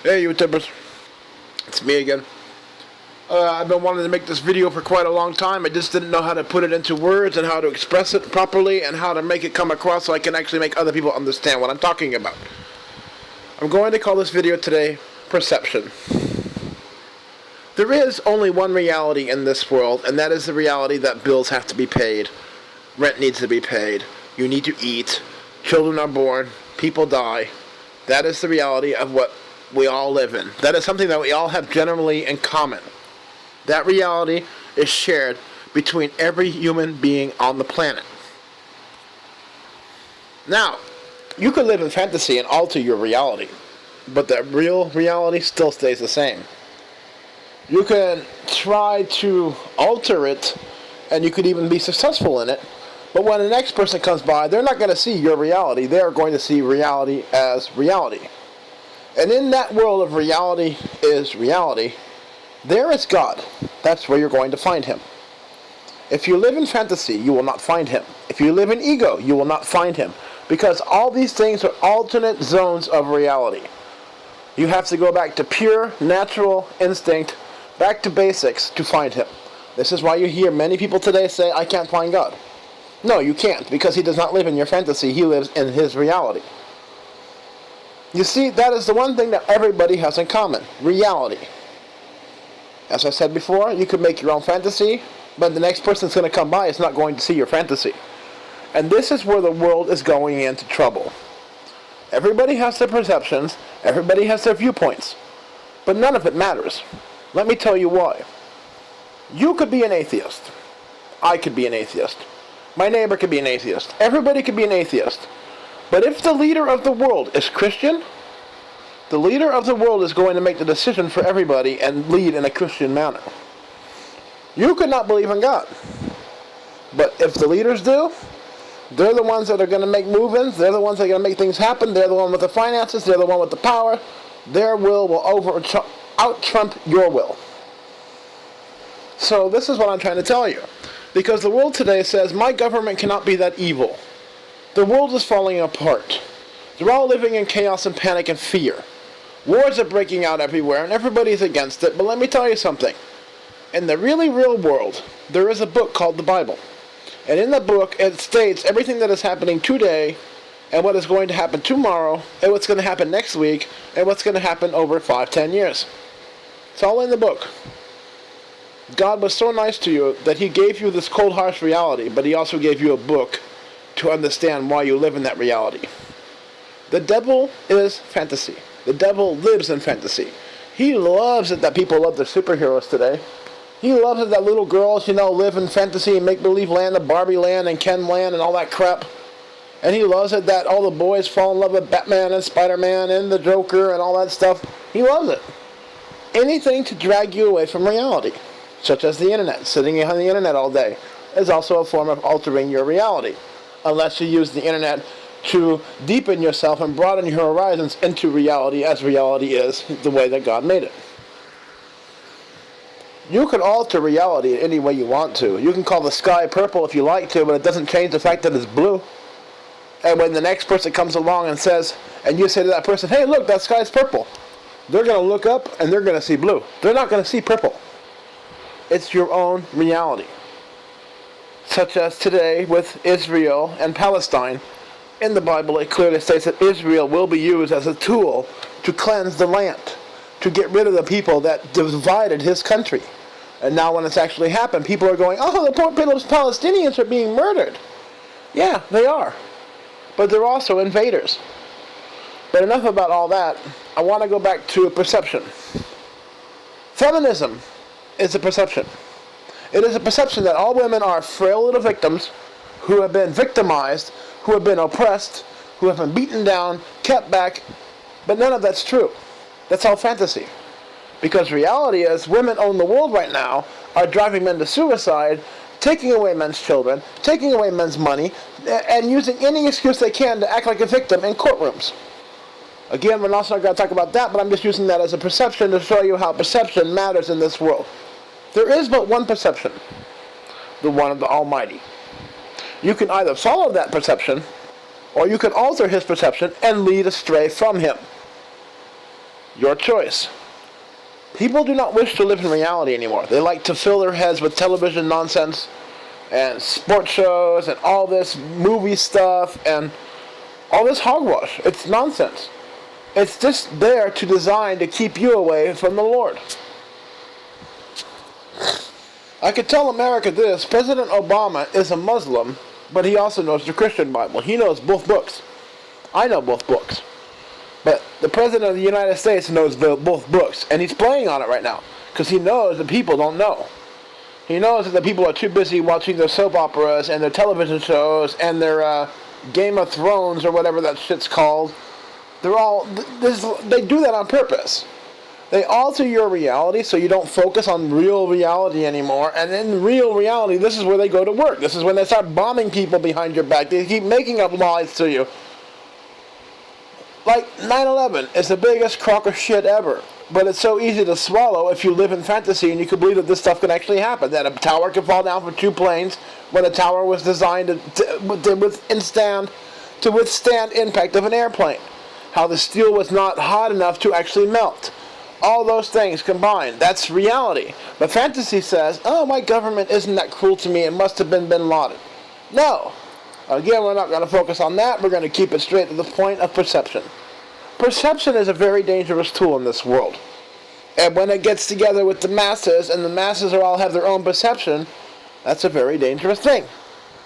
Hey YouTubers, it's me again. I've been wanting to make this video for quite a long time. I just didn't know how to put it into words and how to express it properly and how to make it come across so I can actually make other people understand what I'm talking about. I'm going to call this video today Perception. There is only one reality in this world, and that is the reality that bills have to be paid, rent needs to be paid, you need to eat, children are born, people die. That is the reality of what we all live in. That is something that we all have generally in common. That reality is shared between every human being on the planet. Now, you could live in fantasy and alter your reality, but the real reality still stays the same. You can try to alter it, and you could even be successful in it, but when the next person comes by, they're not going to see your reality. They're going to see reality as reality. And in that world of reality is reality, there is God. That's where you're going to find Him. If you live in fantasy, you will not find Him. If you live in ego, you will not find Him. Because all these things are alternate zones of reality. You have to go back to pure, natural instinct, back to basics to find Him. This is why you hear many people today say, I can't find God. No, you can't, because He does not live in your fantasy. He lives in His reality. You see, that is the one thing that everybody has in common. Reality. As I said before, you could make your own fantasy, but the next person that's going to come by is not going to see your fantasy. And this is where the world is going into trouble. Everybody has their perceptions, everybody has their viewpoints, but none of it matters. Let me tell you why. You could be an atheist. I could be an atheist. My neighbor could be an atheist. Everybody could be an atheist. But if the leader of the world is Christian, the leader of the world is going to make the decision for everybody and lead in a Christian manner. You could not believe in God. But if the leaders do, they're the ones that are going to make move-ins, they're the ones that are going to make things happen, they're the one with the finances, they're the one with the power. Their will out-trump your will. So this is what I'm trying to tell you. Because the world today says, my government cannot be that evil. The world is falling apart. They're all living in chaos and panic and fear. Wars are breaking out everywhere and everybody's against it. But let me tell you something. In the really real world, there is a book called the Bible. And in the book, it states everything that is happening today and what is going to happen tomorrow and what's going to happen next week and what's going to happen over 5-10 years. It's all in the book. God was so nice to you that He gave you this cold, harsh reality, but He also gave you a book to understand why you live in that reality. The devil is fantasy. The devil lives in fantasy. He loves it that people love their superheroes today. He loves it that little girls, live in fantasy and make-believe land, and Barbie land and Ken land and all that crap. And he loves it that all the boys fall in love with Batman and Spider-Man and the Joker and all that stuff. He loves it. Anything to drag you away from reality, such as the internet. Sitting on the internet all day is also a form of altering your reality. Unless you use the internet to deepen yourself and broaden your horizons into reality as reality is the way that God made it. You can alter reality any way you want to. You can call the sky purple if you like to, but it doesn't change the fact that it's blue. And when the next person comes along and says, and you say to that person, hey look, that sky's purple, they're going to look up and they're going to see blue. They're not going to see purple. It's your own reality. Such as today with Israel and Palestine. In the Bible it clearly states that Israel will be used as a tool to cleanse the land, to get rid of the people that divided His country. And now when it's actually happened, people are going, oh, the poor Palestinians are being murdered. Yeah, they are. But they're also invaders. But enough about all that. I want to go back to perception. Feminism is a perception. It is a perception that all women are frail little victims who have been victimized, who have been oppressed, who have been beaten down, kept back, but none of that's true. That's all fantasy. Because reality is, women own the world right now, are driving men to suicide, taking away men's children, taking away men's money, and using any excuse they can to act like a victim in courtrooms. Again, we're also not going to talk about that, but I'm just using that as a perception to show you how perception matters in this world. There is but one perception, the one of the Almighty. You can either follow that perception, or you can alter His perception and lead astray from Him. Your choice. People do not wish to live in reality anymore. They like to fill their heads with television nonsense and sports shows and all this movie stuff and all this hogwash. It's nonsense. It's just there to design to keep you away from the Lord. I could tell America this: President Obama is a Muslim, but he also knows the Christian Bible. He knows both books. I know both books. But the President of the United States knows both books, and he's playing on it right now, because he knows the people don't know. He knows that the people are too busy watching their soap operas and their television shows and their Game of Thrones or whatever that shit's called. They do that on purpose. They alter your reality so you don't focus on real reality anymore. And in real reality, this is where they go to work. This is when they start bombing people behind your back. They keep making up lies to you. Like 9/11 is the biggest crock of shit ever. But it's so easy to swallow if you live in fantasy and you can believe that this stuff can actually happen. That a tower can fall down from 2 planes when a tower was designed to withstand impact of an airplane. How the steel was not hot enough to actually melt. All those things combined. That's reality. But fantasy says, oh, my government isn't that cruel to me. It must have been Bin Laden. No. Again, we're not going to focus on that. We're going to keep it straight to the point of perception. Perception is a very dangerous tool in this world. And when it gets together with the masses, and the masses all have their own perception, that's a very dangerous thing.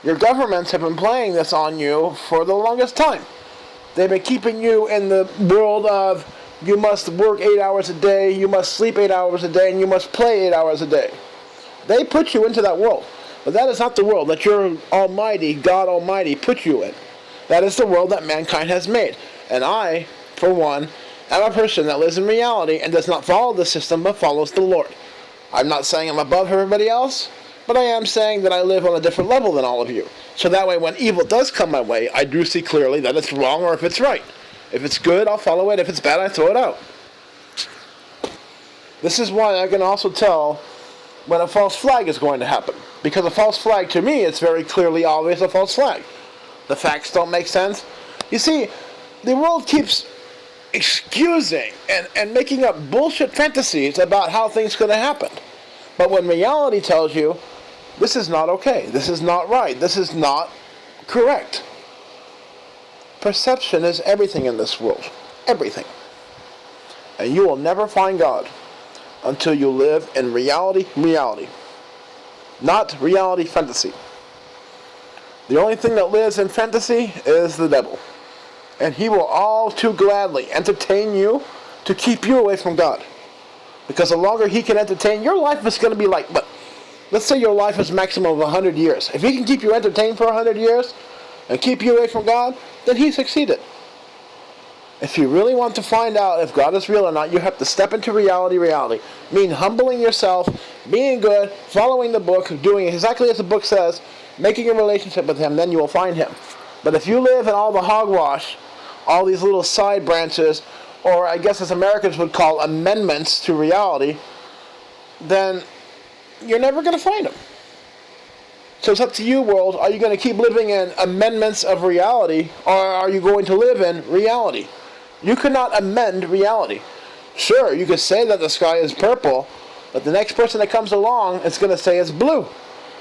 Your governments have been playing this on you for the longest time. They've been keeping you in the world of you must work 8 hours a day, you must sleep 8 hours a day, and you must play 8 hours a day. They put you into that world. But that is not the world that your Almighty, God Almighty, put you in. That is the world that mankind has made. And I, for one, am a person that lives in reality and does not follow the system but follows the Lord. I'm not saying I'm above everybody else, but I am saying that I live on a different level than all of you. So that way when evil does come my way, I do see clearly that it's wrong or if it's right. If it's good, I'll follow it. If it's bad, I throw it out. This is why I can also tell when a false flag is going to happen. Because a false flag, to me, it's very clearly obvious a false flag. The facts don't make sense. You see, the world keeps excusing and making up bullshit fantasies about how things could have happened. But when reality tells you, this is not okay, this is not right, this is not correct. Perception is everything in this world. Everything. And you will never find God until you live in reality. Not reality fantasy. The only thing that lives in fantasy is the devil. And he will all too gladly entertain you to keep you away from God. Because the longer he can entertain, your life is going to be like, but let's say your life is maximum of 100 years. If he can keep you entertained for 100 years and keep you away from God, then he succeeded. If you really want to find out if God is real or not, you have to step into reality. Mean humbling yourself, being good, following the book, doing exactly as the book says, making a relationship with him, then you will find him. But if you live in all the hogwash, all these little side branches, or I guess as Americans would call amendments to reality, then you're never going to find him. So it's up to you, world. Are you going to keep living in amendments of reality, or are you going to live in reality? You cannot amend reality. Sure, you could say that the sky is purple, but the next person that comes along is going to say it's blue.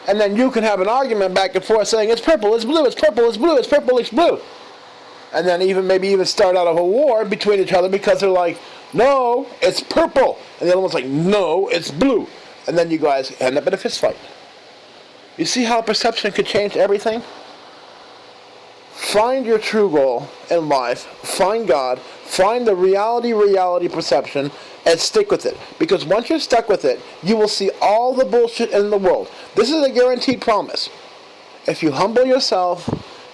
And then you can have an argument back and forth saying it's purple, it's blue, it's purple, it's blue, it's purple, it's blue. And then maybe start out of a war between each other because they're like, no, it's purple. And the other one's like, no, it's blue. And then you guys end up in a fist fight. You see how perception could change everything? Find your true goal in life. Find God. Find the reality perception and stick with it. Because once you're stuck with it, you will see all the bullshit in the world. This is a guaranteed promise. If you humble yourself,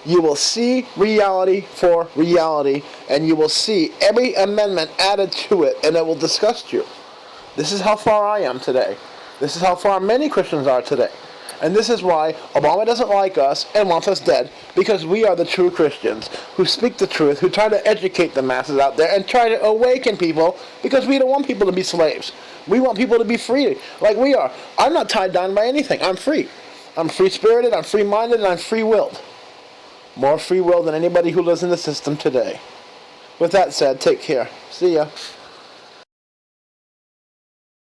you will see reality for reality, and you will see every amendment added to it, and it will disgust you. This is how far I am today. This is how far many Christians are today. And this is why Obama doesn't like us and wants us dead, because we are the true Christians who speak the truth, who try to educate the masses out there and try to awaken people, because we don't want people to be slaves. We want people to be free like we are. I'm not tied down by anything. I'm free. I'm free-spirited, I'm free-minded, and I'm free-willed. More free-willed than anybody who lives in the system today. With that said, take care. See ya.